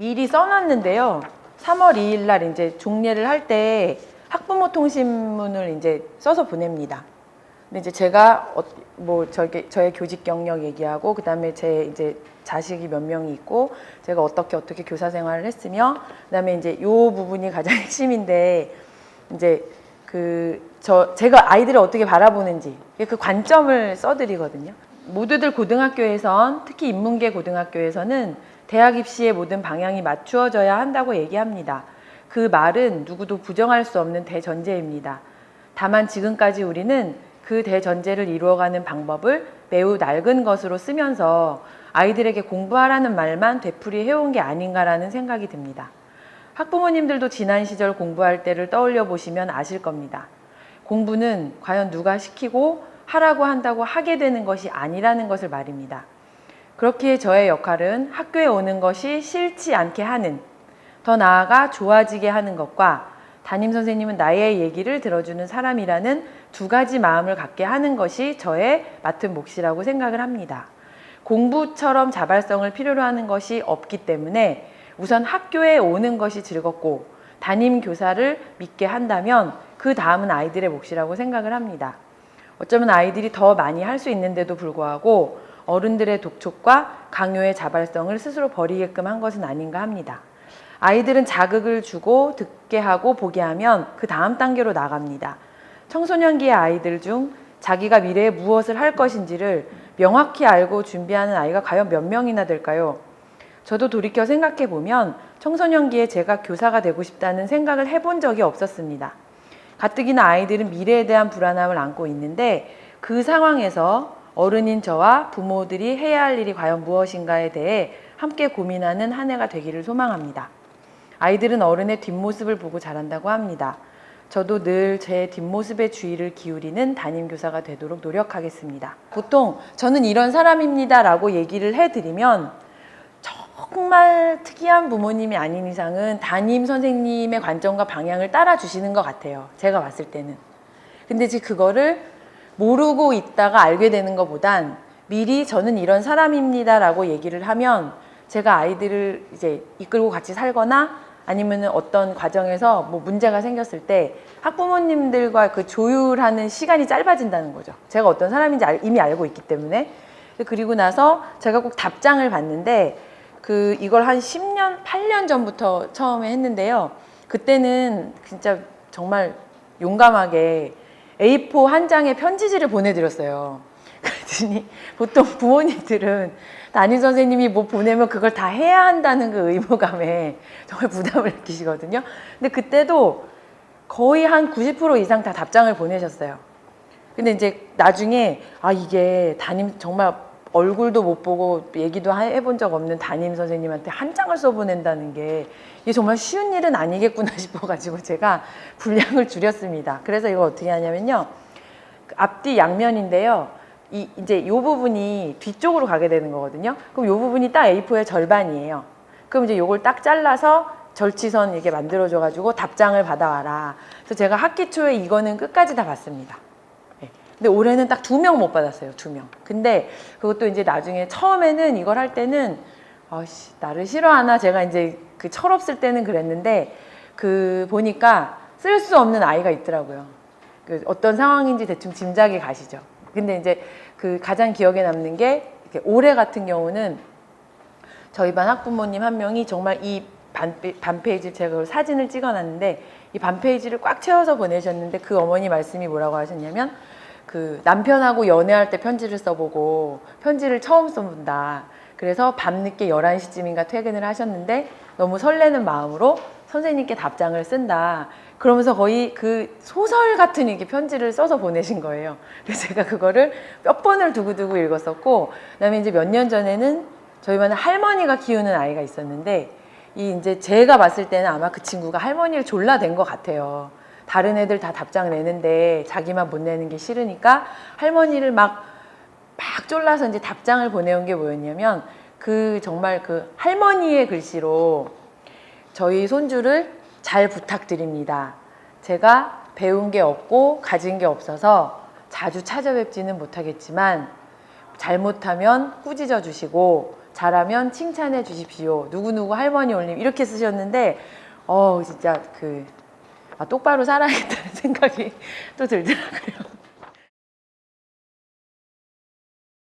미리 써놨는데요. 3월 2일 날 이제 종례를 할 때 학부모 통신문을 이제 써서 보냅니다. 근데 이제 제가 저의 교직 경력 얘기하고, 그 다음에 제 이제 자식이 몇 명이 있고, 제가 어떻게 교사 생활을 했으며, 그 다음에 이제 요 부분이 가장 핵심인데, 이제 제가 아이들을 어떻게 바라보는지 그 관점을 써드리거든요. 모두들 고등학교에선, 특히 인문계 고등학교에서는 대학 입시의 모든 방향이 맞추어져야 한다고 얘기합니다. 그 말은 누구도 부정할 수 없는 대전제입니다. 다만 지금까지 우리는 그 대전제를 이루어가는 방법을 매우 낡은 것으로 쓰면서 아이들에게 공부하라는 말만 되풀이해온 게 아닌가라는 생각이 듭니다. 학부모님들도 지난 시절 공부할 때를 떠올려 보시면 아실 겁니다. 공부는 과연 누가 시키고 하라고 한다고 하게 되는 것이 아니라는 것을 말입니다. 그렇기에 저의 역할은 학교에 오는 것이 싫지 않게 하는, 더 나아가 좋아지게 하는 것과 담임선생님은 나의 얘기를 들어주는 사람이라는 두 가지 마음을 갖게 하는 것이 저의 맡은 몫이라고 생각을 합니다. 공부처럼 자발성을 필요로 하는 것이 없기 때문에 우선 학교에 오는 것이 즐겁고 담임 교사를 믿게 한다면 그 다음은 아이들의 몫이라고 생각을 합니다. 어쩌면 아이들이 더 많이 할 수 있는데도 불구하고 어른들의 독촉과 강요의 자발성을 스스로 버리게끔 한 것은 아닌가 합니다. 아이들은 자극을 주고 듣게 하고 보게 하면 그 다음 단계로 나갑니다. 청소년기의 아이들 중 자기가 미래에 무엇을 할 것인지를 명확히 알고 준비하는 아이가 과연 몇 명이나 될까요? 저도 돌이켜 생각해 보면 청소년기에 제가 교사가 되고 싶다는 생각을 해본 적이 없었습니다. 가뜩이나 아이들은 미래에 대한 불안함을 안고 있는데 그 상황에서 어른인 저와 부모들이 해야 할 일이 과연 무엇인가에 대해 함께 고민하는 한 해가 되기를 소망합니다. 아이들은 어른의 뒷모습을 보고 자란다고 합니다. 저도 늘 제 뒷모습에 주의를 기울이는 담임교사가 되도록 노력하겠습니다. 보통 저는 이런 사람입니다 라고 얘기를 해드리면 정말 특이한 부모님이 아닌 이상은 담임 선생님의 관점과 방향을 따라주시는 것 같아요. 제가 봤을 때는. 근데 이제 그거를 모르고 있다가 알게 되는 것보단 미리 저는 이런 사람입니다 라고 얘기를 하면 제가 아이들을 이제 이끌고 같이 살거나 아니면 어떤 과정에서 뭐 문제가 생겼을 때 학부모님들과 그 조율하는 시간이 짧아진다는 거죠. 제가 어떤 사람인지 이미 알고 있기 때문에. 그리고 나서 제가 꼭 답장을 받는데 이걸 한 10년, 8년 전부터 처음에 했는데요. 그때는 진짜 정말 용감하게 A4 한 장에 편지지를 보내드렸어요. 그랬더니 보통 부모님들은 담임 선생님이 뭐 보내면 그걸 다 해야 한다는 그 의무감에 정말 부담을 느끼시거든요. 근데 그때도 거의 한 90% 이상 다 답장을 보내셨어요. 근데 이제 나중에 이게 정말 얼굴도 못 보고 얘기도 해본 적 없는 담임 선생님한테 한 장을 써보낸다는 게 이게 정말 쉬운 일은 아니겠구나 싶어가지고 제가 분량을 줄였습니다. 그래서 이거 어떻게 하냐면요. 앞뒤 양면인데요. 이제 이 부분이 뒤쪽으로 가게 되는 거거든요. 그럼 이 부분이 딱 A4의 절반이에요. 그럼 이제 이걸 딱 잘라서 절치선 이렇게 만들어줘가지고 답장을 받아와라. 그래서 제가 학기 초에 이거는 끝까지 다 받습니다. 근데 올해는 딱 2명 못 받았어요. 2명. 근데 그것도 이제 나중에 처음에는 이걸 할 때는 나를 싫어하나 제가 이제 철없을 때는 그랬는데 보니까 쓸 수 없는 아이가 있더라고요. 어떤 상황인지 대충 짐작이 가시죠. 근데 이제 가장 기억에 남는 게 올해 같은 경우는 저희 반 학부모님 한 명이 정말 이 반페이지 제가 사진을 찍어놨는데 이 반페이지를 꽉 채워서 보내셨는데 그 어머니 말씀이 뭐라고 하셨냐면 남편하고 연애할 때 편지를 써보고 편지를 처음 써본다. 그래서 밤늦게 11시쯤인가 퇴근을 하셨는데 너무 설레는 마음으로 선생님께 답장을 쓴다. 그러면서 거의 소설 같은 이렇게 편지를 써서 보내신 거예요. 그래서 제가 그거를 몇 번을 두고두고 읽었었고, 그다음에 이제 몇 년 전에는 저희 반에 할머니가 키우는 아이가 있었는데, 이제 제가 봤을 때는 아마 그 친구가 할머니를 졸라댄 것 같아요. 다른 애들 다 답장을 내는데 자기만 못 내는 게 싫으니까 할머니를 막 졸라서 이제 답장을 보내온 게 뭐였냐면 정말 할머니의 글씨로 저희 손주를 잘 부탁드립니다. 제가 배운 게 없고 가진 게 없어서 자주 찾아뵙지는 못하겠지만 잘못하면 꾸짖어 주시고 잘하면 칭찬해 주십시오. 누구누구 할머니 올림 이렇게 쓰셨는데 진짜 똑바로 살아야겠다는 생각이 또 들더라고요.